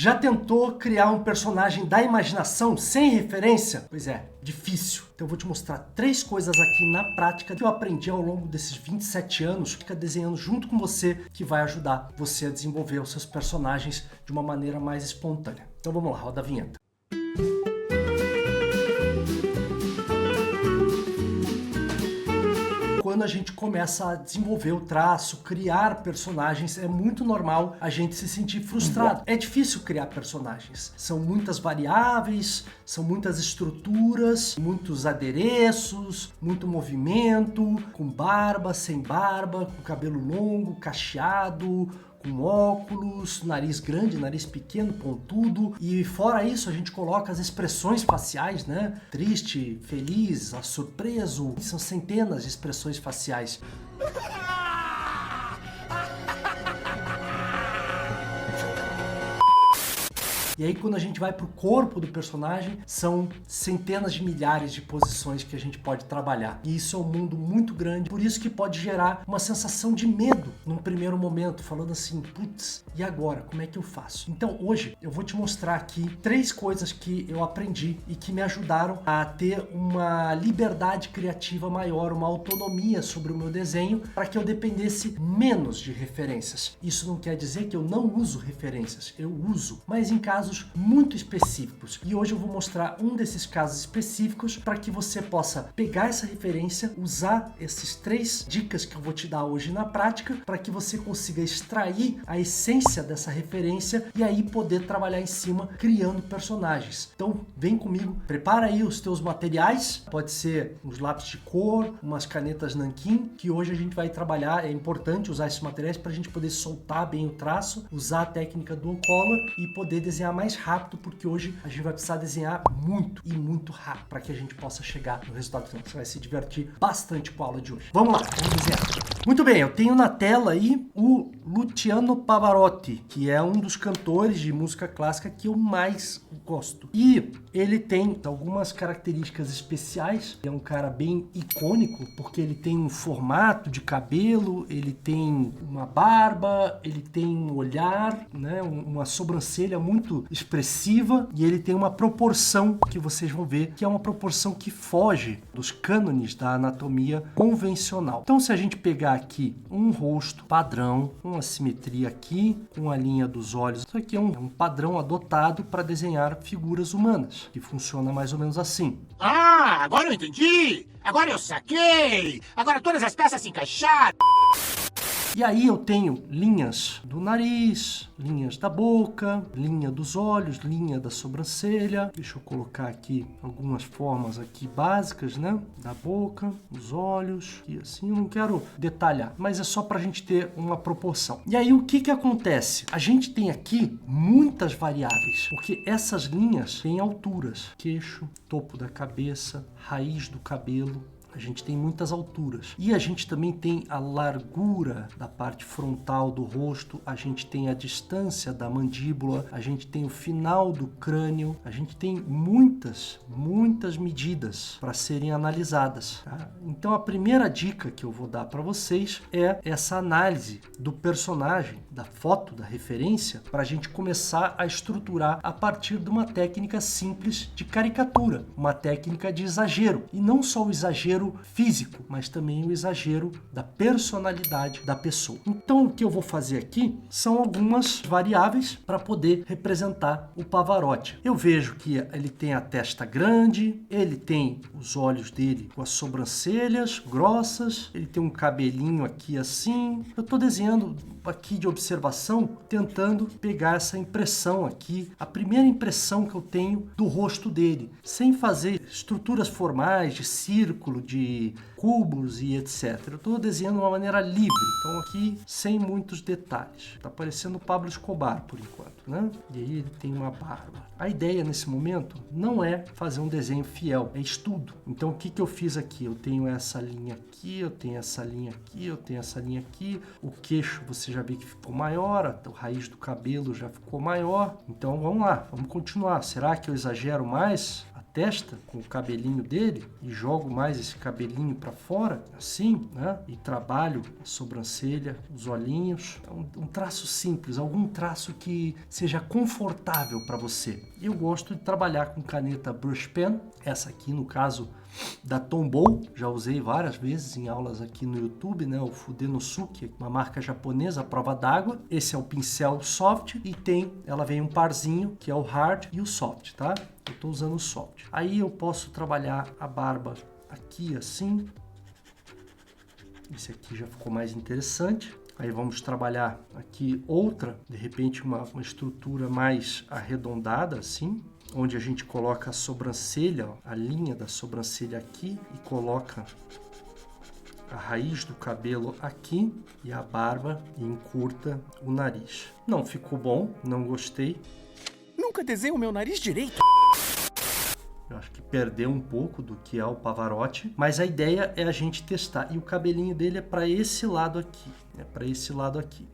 Já tentou criar um personagem da imaginação sem referência? Pois é, difícil. Então eu vou te mostrar 3 coisas aqui na prática que eu aprendi ao longo desses 27 anos, fica desenhando junto com você, que vai ajudar você a desenvolver os seus personagens de uma maneira mais espontânea. Então vamos lá, roda a vinheta. Quando a gente começa a desenvolver o traço, criar personagens, é muito normal a gente se sentir frustrado. É difícil criar personagens. São muitas variáveis, são muitas estruturas, muitos adereços, muito movimento, com barba, sem barba, com cabelo longo, cacheado, com óculos, nariz grande, nariz pequeno, pontudo. E fora isso, a gente coloca as expressões faciais, né? Triste, feliz, surpreso. São centenas de expressões faciais. E aí quando a gente vai pro corpo do personagem, são centenas de milhares de posições que a gente pode trabalhar. E isso é um mundo muito grande, por isso que pode gerar uma sensação de medo num primeiro momento, falando assim, putz, e agora? Como é que eu faço? Então hoje eu vou te mostrar aqui 3 coisas que eu aprendi e que me ajudaram a ter uma liberdade criativa maior, uma autonomia sobre o meu desenho, para que eu dependesse menos de referências. Isso não quer dizer que eu não uso referências, eu uso, mas em casos muito específicos. E hoje eu vou mostrar um desses casos específicos para que você possa pegar essa referência, usar esses 3 dicas que eu vou te dar hoje na prática, para que você consiga extrair a essência dessa referência e aí poder trabalhar em cima criando personagens. Então vem comigo, prepara aí os teus materiais, pode ser uns lápis de cor, umas canetas nanquim, que hoje a gente vai trabalhar. É importante usar esses materiais para a gente poder soltar bem o traço, usar a técnica do on-color e poder desenhar mais rápido, porque hoje a gente vai precisar desenhar muito e muito rápido para que a gente possa chegar no resultado final. Você vai se divertir bastante com a aula de hoje. Vamos lá, vamos desenhar. Muito bem, eu tenho na tela aí o Luciano Pavarotti, que é um dos cantores de música clássica que eu mais gosto. E ele tem algumas características especiais. É um cara bem icônico, porque ele tem um formato de cabelo, ele tem uma barba, ele tem um olhar, né, uma sobrancelha muito expressiva, e ele tem uma proporção que vocês vão ver, que é uma proporção que foge dos cânones da anatomia convencional. Então se a gente pegar aqui um rosto padrão, uma simetria aqui, com a linha dos olhos, isso aqui é um padrão adotado para desenhar figuras humanas, que funciona mais ou menos assim. Ah, agora eu entendi! Agora eu saquei! Agora todas as peças se encaixaram! E aí eu tenho linhas do nariz, linhas da boca, linha dos olhos, linha da sobrancelha. Deixa eu colocar aqui algumas formas aqui básicas, né? Da boca, os olhos, e assim, eu não quero detalhar, mas é só pra gente ter uma proporção. E aí o que que acontece? A gente tem aqui muitas variáveis, porque essas linhas têm alturas, queixo, topo da cabeça, raiz do cabelo. A gente tem muitas alturas. E a gente também tem a largura da parte frontal do rosto, a gente tem a distância da mandíbula, a gente tem o final do crânio, a gente tem muitas medidas para serem analisadas. Tá? Então a primeira dica que eu vou dar para vocês é essa análise do personagem, da foto, da referência, para a gente começar a estruturar a partir de uma técnica simples de caricatura, uma técnica de exagero. E não só o exagero físico, mas também o exagero da personalidade da pessoa. Então o que eu vou fazer aqui são algumas variáveis para poder representar o Pavarotti. Eu vejo que ele tem a testa grande, ele tem os olhos dele com as sobrancelhas grossas, ele tem um cabelinho aqui assim. Eu estou desenhando aqui de observação, tentando pegar essa impressão aqui, a primeira impressão que eu tenho do rosto dele, sem fazer estruturas formais de círculo, de cubos e etc. Eu estou desenhando de uma maneira livre, então aqui sem muitos detalhes. Está parecendo o Pablo Escobar por enquanto, né? E aí ele tem uma barba. A ideia nesse momento não é fazer um desenho fiel, é estudo. Então o que que eu fiz aqui? Eu tenho essa linha aqui, eu tenho essa linha aqui, eu tenho essa linha aqui. O queixo você já viu que ficou maior, a raiz do cabelo já ficou maior. Então vamos lá, vamos continuar. Será que eu exagero mais testa com o cabelinho dele e jogo mais esse cabelinho para fora, assim, né? E trabalho a sobrancelha, os olhinhos. Um traço simples, algum traço que seja confortável para você. Eu gosto de trabalhar com caneta Brush Pen, essa aqui no caso da Tombow, já usei várias vezes em aulas aqui no YouTube, né? O Fudenosuke, uma marca japonesa, à prova d'água. Esse é o pincel soft e ela vem um parzinho que é o hard e o soft, tá? Eu tô usando o soft. Aí eu posso trabalhar a barba aqui assim. Esse aqui já ficou mais interessante. Aí vamos trabalhar aqui outra, de repente uma estrutura mais arredondada assim, onde a gente coloca a sobrancelha, ó, a linha da sobrancelha aqui e coloca a raiz do cabelo aqui e a barba e encurta o nariz. Não ficou bom, não gostei. Nunca desenho o meu nariz direito. Eu acho que perdeu um pouco do que é o Pavarotti, mas a ideia é a gente testar. E o cabelinho dele é para esse lado aqui,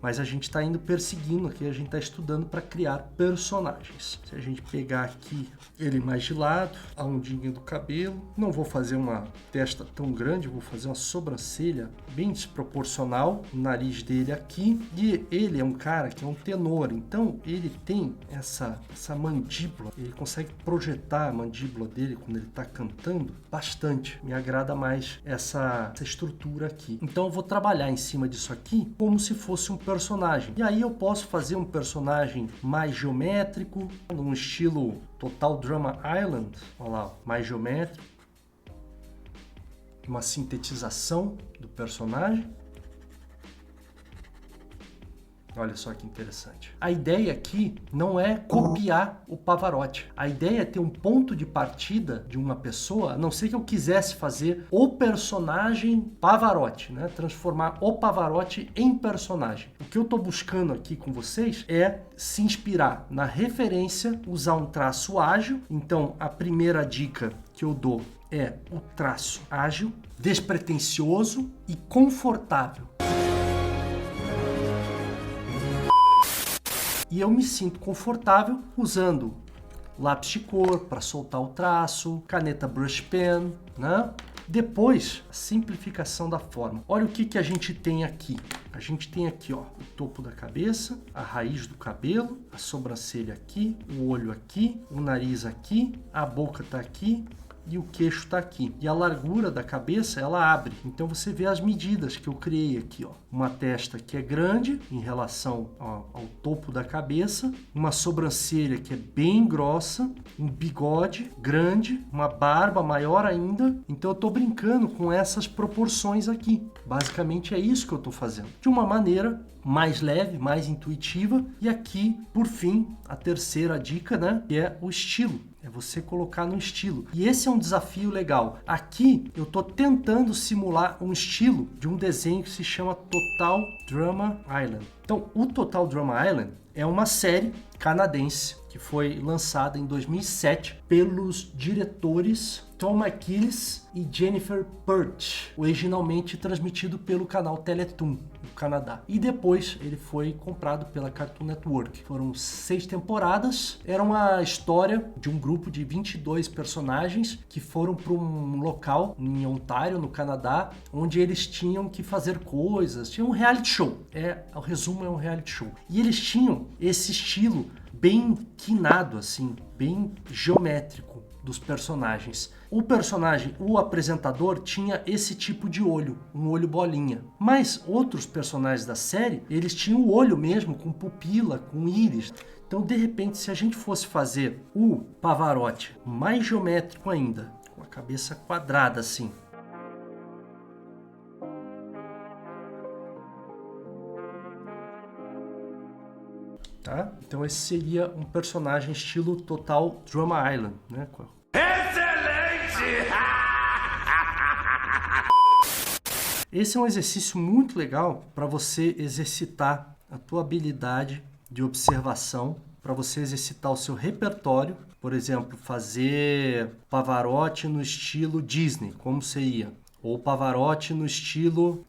Mas a gente está indo perseguindo aqui, a gente está estudando para criar personagens. Se a gente pegar aqui ele mais de lado, a ondinha do cabelo, não vou fazer uma testa tão grande, vou fazer uma sobrancelha bem desproporcional, o nariz dele aqui, e ele é um cara que é um tenor, então ele tem essa mandíbula, ele consegue projetar a mandíbula dele quando ele está cantando bastante. Me agrada mais essa estrutura aqui. Então eu vou trabalhar em cima disso aqui como se fosse um personagem. E aí eu posso fazer um personagem mais geométrico, num estilo Total Drama Island, olha lá, mais geométrico, uma sintetização do personagem. Olha só que interessante. A ideia aqui não é copiar o Pavarotti. A ideia é ter um ponto de partida de uma pessoa, a não ser que eu quisesse fazer o personagem Pavarotti, né? Transformar o Pavarotti em personagem. O que eu estou buscando aqui com vocês é se inspirar na referência, usar um traço ágil. Então, a primeira dica que eu dou é o traço ágil, despretensioso e confortável. E eu me sinto confortável usando lápis de cor para soltar o traço, caneta Brush Pen, né? Depois, a simplificação da forma. Olha o que a gente tem aqui. A gente tem aqui, ó, o topo da cabeça, a raiz do cabelo, a sobrancelha aqui, o olho aqui, o nariz aqui, a boca tá aqui e o queixo tá aqui. E a largura da cabeça, ela abre. Então você vê as medidas que eu criei aqui, ó. Uma testa que é grande em relação ao topo da cabeça, uma sobrancelha que é bem grossa, um bigode grande, uma barba maior ainda. Então eu tô brincando com essas proporções aqui. Basicamente é isso que eu tô fazendo. De uma maneira mais leve, mais intuitiva. E aqui, por fim, a terceira dica, né, que é o estilo. É você colocar no estilo. E esse é um desafio legal. Aqui eu estou tentando simular um estilo de um desenho que se chama Total Drama Island. Então, o Total Drama Island é uma série canadense que foi lançada em 2007 pelos diretores Tom McGillis e Jennifer Pert, originalmente transmitido pelo canal Teletoon do Canadá. E depois ele foi comprado pela Cartoon Network. Foram 6 temporadas. Era uma história de um grupo de 22 personagens que foram para um local em Ontário, no Canadá, onde eles tinham que fazer coisas. Tinha um reality show. O resumo é um reality show. E eles tinham esse estilo bem quinado, assim, bem geométrico dos personagens. O personagem, o apresentador, tinha esse tipo de olho, um olho bolinha. Mas outros personagens da série, eles tinham o olho mesmo, com pupila, com íris. Então, de repente, se a gente fosse fazer o Pavarotti mais geométrico ainda, com a cabeça quadrada assim, tá? Então esse seria um personagem estilo Total Drama Island, né? Excelente! Esse é um exercício muito legal para você exercitar a tua habilidade de observação, para você exercitar o seu repertório. Por exemplo, fazer Pavarotti no estilo Disney, como seria? Ou Pavarotti no estilo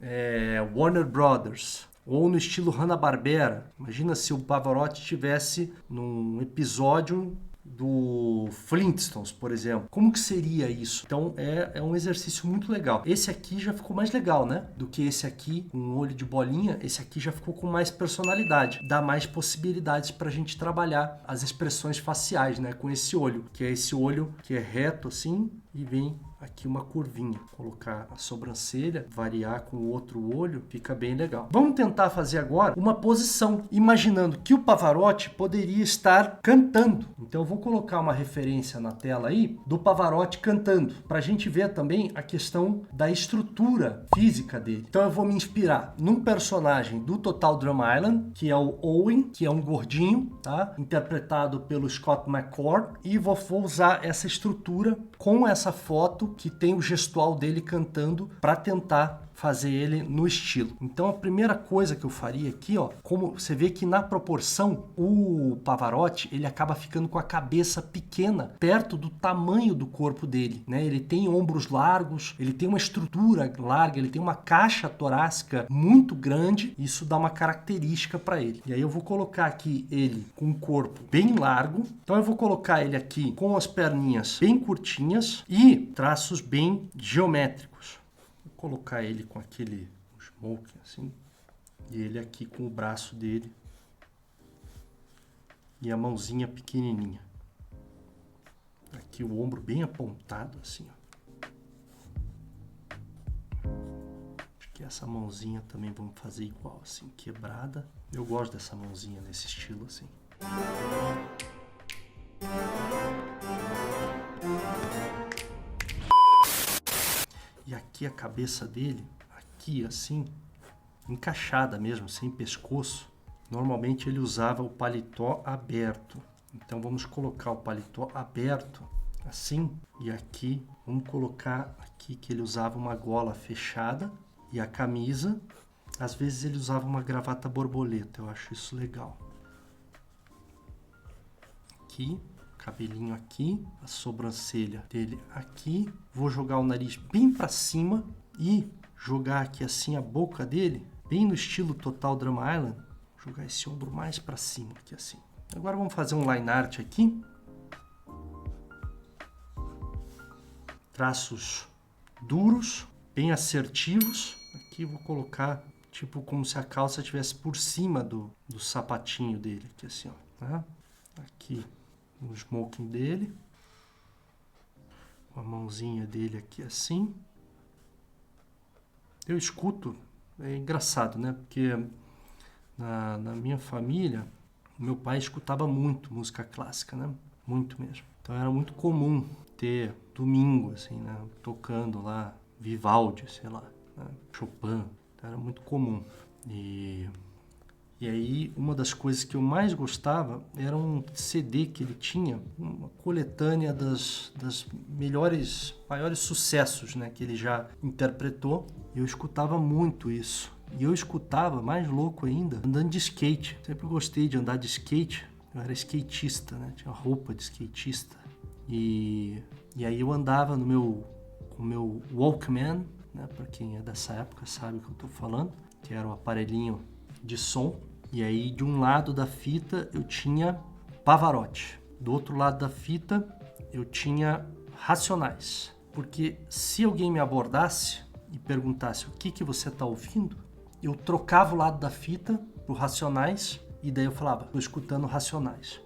Warner Brothers. Ou no estilo Hanna-Barbera. Imagina se o Pavarotti estivesse num episódio do Flintstones, por exemplo. Como que seria isso? Então é um exercício muito legal. Esse aqui já ficou mais legal, né? Do que esse aqui, com um olho de bolinha. Esse aqui já ficou com mais personalidade. Dá mais possibilidades pra gente trabalhar as expressões faciais, né? Com esse olho, que é esse olho que é reto assim e vem aqui uma curvinha. Colocar a sobrancelha, variar com o outro olho, fica bem legal. Vamos tentar fazer agora uma posição, imaginando que o Pavarotti poderia estar cantando. Então eu vou colocar uma referência na tela aí do Pavarotti cantando, para a gente ver também a questão da estrutura física dele. Então eu vou me inspirar num personagem do Total Drum Island, que é o Owen, que é um gordinho, tá? Interpretado pelo Scott McCord, e vou usar essa estrutura com essa foto que tem o gestual dele cantando para tentar fazer ele no estilo. Então a primeira coisa que eu faria aqui, ó, como você vê que na proporção o Pavarotti, ele acaba ficando com a cabeça pequena, perto do tamanho do corpo dele, né? Ele tem ombros largos, ele tem uma estrutura larga, ele tem uma caixa torácica muito grande, isso dá uma característica para ele. E aí eu vou colocar aqui ele com o corpo bem largo, então eu vou colocar ele aqui com as perninhas bem curtinhas e traços bem geométricos. Colocar ele com aquele smoking assim, e ele aqui com o braço dele e a mãozinha pequenininha. Aqui o ombro bem apontado assim, ó. Acho que essa mãozinha também vamos fazer igual assim, quebrada. Eu gosto dessa mãozinha nesse estilo assim. E aqui a cabeça dele, aqui assim, encaixada mesmo, sem pescoço. Normalmente ele usava o paletó aberto. Então vamos colocar o paletó aberto, assim. E aqui, vamos colocar aqui que ele usava uma gola fechada. E a camisa, às vezes ele usava uma gravata borboleta. Eu acho isso legal. Aqui. Cabelinho aqui, a sobrancelha dele aqui. Vou jogar o nariz bem para cima e jogar aqui assim a boca dele, bem no estilo Total Drum Island. Jogar esse ombro mais para cima aqui assim. Agora vamos fazer um line art aqui. Traços duros, bem assertivos. Aqui vou colocar tipo como se a calça estivesse por cima do sapatinho dele aqui assim, ó. Tá? Aqui o smoking dele, com a mãozinha dele aqui assim. Eu escuto, é engraçado, né? Porque na minha família, meu pai escutava muito música clássica, né? Muito mesmo. Então era muito comum ter domingo, assim, né? Tocando lá Vivaldi, sei lá, né? Chopin. Então era muito comum. E aí, uma das coisas que eu mais gostava era um CD que ele tinha, uma coletânea das maiores sucessos, né, que ele já interpretou. E eu escutava muito isso. E eu escutava, mais louco ainda, andando de skate. Sempre gostei de andar de skate. Eu era skatista, né, tinha roupa de skatista. E aí eu andava com o meu Walkman, né, para quem é dessa época sabe o que eu estou falando, que era um aparelhinho de som. E aí, de um lado da fita, eu tinha Pavarotti. Do outro lado da fita, eu tinha Racionais. Porque se alguém me abordasse e perguntasse o que você está ouvindo, eu trocava o lado da fita pro Racionais e daí eu falava, estou escutando Racionais.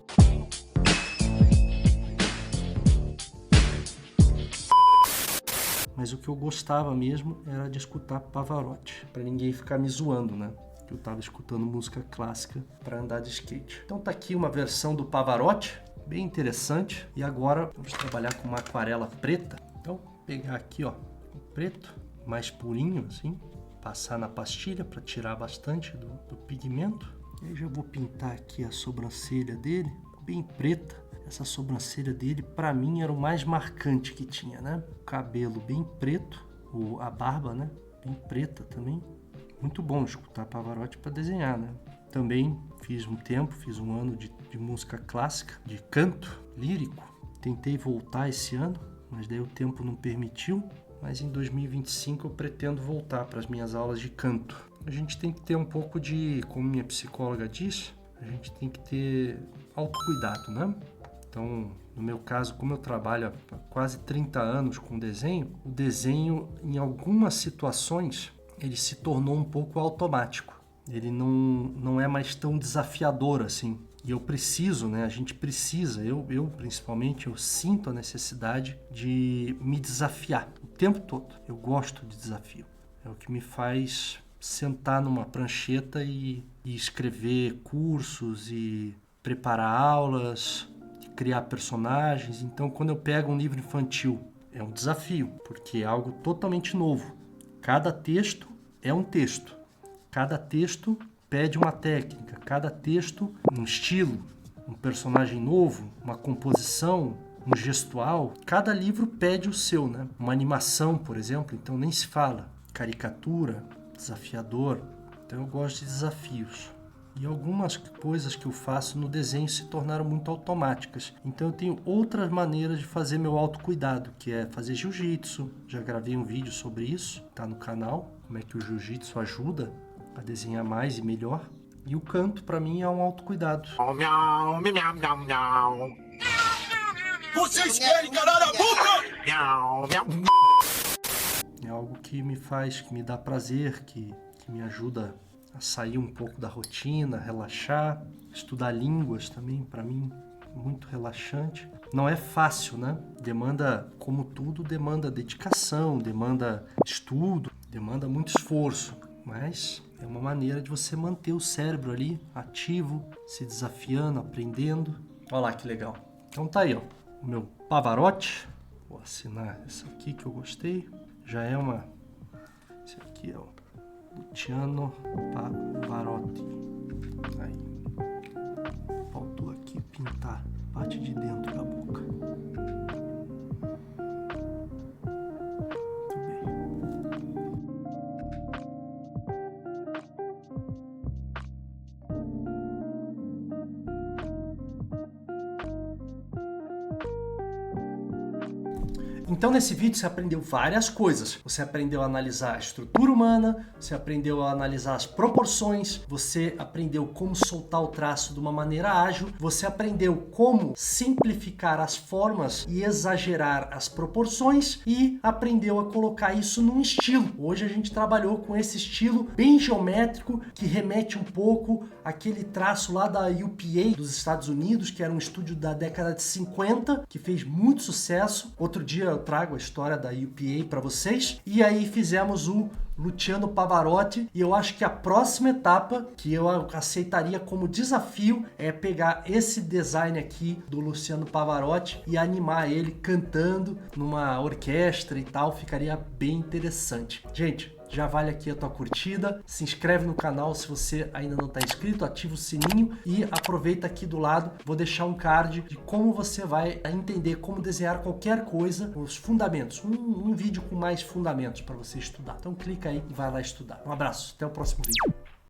Mas o que eu gostava mesmo era de escutar Pavarotti, para ninguém ficar me zoando, né? Que eu estava escutando música clássica para andar de skate. Então tá aqui uma versão do Pavarotti, bem interessante. E agora vamos trabalhar com uma aquarela preta. Então pegar aqui, ó, o preto, mais purinho assim, passar na pastilha para tirar bastante do pigmento. E aí já vou pintar aqui a sobrancelha dele, bem preta. Essa sobrancelha dele, para mim, era o mais marcante que tinha, né? O cabelo bem preto, a barba, né? Bem preta também. Muito bom escutar Pavarotti para desenhar, né? Também fiz um ano de música clássica, de canto lírico. Tentei voltar esse ano, mas daí o tempo não permitiu. Mas em 2025 eu pretendo voltar para as minhas aulas de canto. A gente tem que ter um pouco de, como minha psicóloga diz, a gente tem que ter autocuidado, né? Então, no meu caso, como eu trabalho há quase 30 anos com desenho, o desenho, em algumas situações, ele se tornou um pouco automático. Ele não é mais tão desafiador assim. E eu preciso, né? A gente precisa, eu principalmente, eu sinto a necessidade de me desafiar o tempo todo. Eu gosto de desafio. É o que me faz sentar numa prancheta e escrever cursos e preparar aulas, criar personagens. Então, quando eu pego um livro infantil, é um desafio, porque é algo totalmente novo. Cada texto é um texto. Cada texto pede uma técnica, cada texto um estilo, um personagem novo, uma composição, um gestual. Cada livro pede o seu, né? Uma animação, por exemplo, então nem se fala. Caricatura, desafiador. Então eu gosto de desafios. E algumas coisas que eu faço no desenho se tornaram muito automáticas. Então eu tenho outras maneiras de fazer meu autocuidado, que é fazer jiu-jitsu. Já gravei um vídeo sobre isso, tá no canal. Como é que o jiu-jitsu ajuda a desenhar mais e melhor. E o canto, para mim, é um autocuidado. Vocês querem calar a boca? É algo que me faz, que me dá prazer, que me ajuda a sair um pouco da rotina, relaxar. Estudar línguas também, para mim, muito relaxante. Não é fácil, né? Demanda, como tudo, demanda dedicação, demanda estudo, demanda muito esforço. Mas é uma maneira de você manter o cérebro ali ativo, se desafiando, aprendendo. Olha lá que legal. Então tá aí, ó, o meu Pavarotti. Vou assinar essa aqui que eu gostei. Já é uma... Esse aqui é o Luciano Pavarotti. Aí. Faltou aqui pintar a parte de dentro da boca. Então nesse vídeo você aprendeu várias coisas. Você aprendeu a analisar a estrutura humana, você aprendeu a analisar as proporções, você aprendeu como soltar o traço de uma maneira ágil, você aprendeu como simplificar as formas e exagerar as proporções e aprendeu a colocar isso num estilo. Hoje a gente trabalhou com esse estilo bem geométrico que remete um pouco àquele traço lá da UPA dos Estados Unidos, que era um estúdio da década de 50, que fez muito sucesso. Outro dia eu trago a história da UPA para vocês. E aí fizemos o Luciano Pavarotti, e eu acho que a próxima etapa que eu aceitaria como desafio é pegar esse design aqui do Luciano Pavarotti e animar ele cantando numa orquestra e tal, ficaria bem interessante. Gente, já vale aqui a tua curtida, se inscreve no canal se você ainda não está inscrito, ativa o sininho e aproveita aqui do lado, vou deixar um card de como você vai entender como desenhar qualquer coisa, os fundamentos, um vídeo com mais fundamentos para você estudar. Então clica aí e vai lá estudar. Um abraço, até o próximo vídeo.